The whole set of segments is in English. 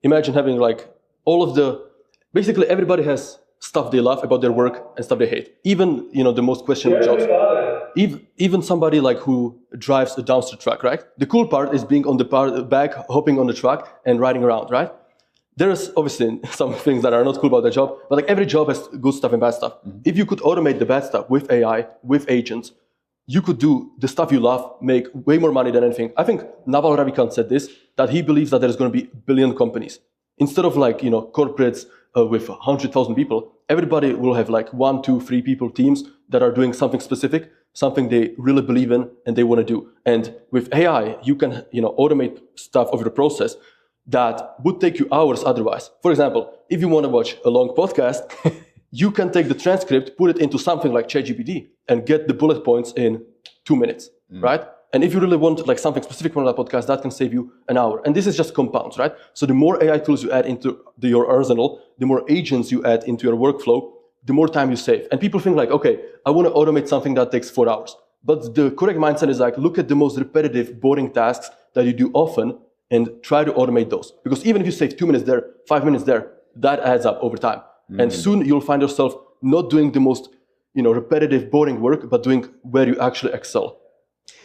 imagine having like all of the, basically everybody has stuff they love about their work and stuff they hate. Even, the most questionable jobs. Even somebody like who drives a dumpster truck, right? The cool part is being on the back, hopping on the truck and riding around, right? There's obviously some things that are not cool about the job, but like every job has good stuff and bad stuff. If you could automate the bad stuff with AI, with agents, you could do the stuff you love, make way more money than anything. I think Naval Ravikant said this, that he believes that there's going to be a billion companies. Instead of like, corporates with 100,000 people, everybody will have like 1, 2, 3 people teams that are doing something specific, something they really believe in and they want to do. And with AI, you can, automate stuff over the process that would take you hours otherwise. For example, if you want to watch a long podcast, you can take the transcript, put it into something like ChatGPT and get the bullet points in 2 minutes, right? And if you really want like something specific from that podcast, that can save you an hour. And this is just compounds, right? So the more AI tools you add into your arsenal, the more agents you add into your workflow, the more time you save. And people think like, okay, I want to automate something that takes 4 hours. But the correct mindset is like, look at the most repetitive, boring tasks that you do often and try to automate those. Because even if you save 2 minutes there, 5 minutes there, that adds up over time. And soon you'll find yourself not doing the most, repetitive, boring work, but doing where you actually excel.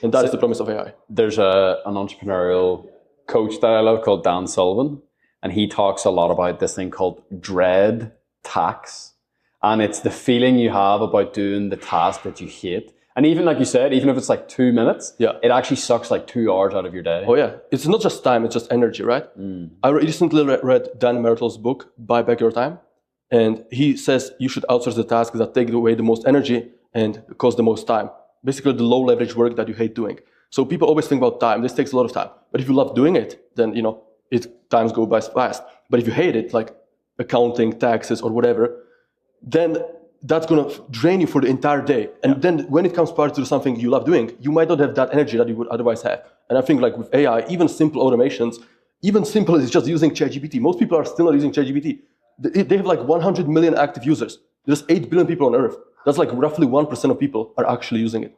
And that is the promise of AI. There's an entrepreneurial coach that I love called Dan Sullivan, and he talks a lot about this thing called dread tax. And it's the feeling you have about doing the task that you hate. And even like you said, even if it's like 2 minutes, it actually sucks like 2 hours out of your day. Oh yeah, it's not just time, it's just energy, right? I recently read Dan Mertel's book, Buy Back Your Time. And he says you should outsource the tasks that take away the most energy and cost the most time. Basically the low leverage work that you hate doing. So people always think about time. This takes a lot of time. But if you love doing it, then, times go by fast. But if you hate it, like accounting, taxes, or whatever, then that's going to drain you for the entire day. And then when it comes part to something you love doing, you might not have that energy that you would otherwise have. And I think like with AI, even simple automations, even simple as just using ChatGPT. Most people are still not using ChatGPT. They have like 100 million active users. There's 8 billion people on Earth. That's like roughly 1% of people are actually using it.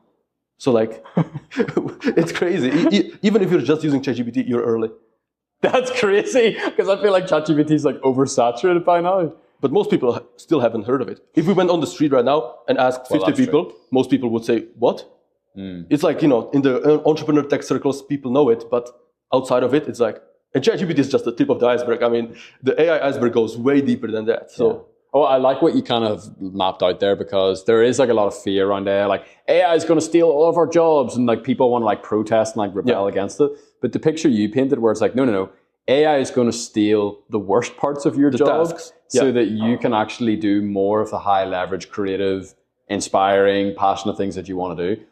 So like, it's crazy. Even if you're just using ChatGPT, you're early. That's crazy, because I feel like ChatGPT is like oversaturated by now. But most people still haven't heard of it. If we went on the street right now and asked 50 people, most people would say, what? It's like, in the entrepreneur tech circles, people know it, but outside of it, it's like, and ChatGPT is just the tip of the iceberg. I mean, the AI iceberg goes way deeper than that. So. Oh, I like what you kind of mapped out there, because there is like a lot of fear around AI. Like AI is going to steal all of our jobs, and like people want to like protest and like rebel against it. But the picture you painted, where it's like, no, AI is going to steal the worst parts of your job so that you can actually do more of the high leverage, creative, inspiring, passionate things that you want to do.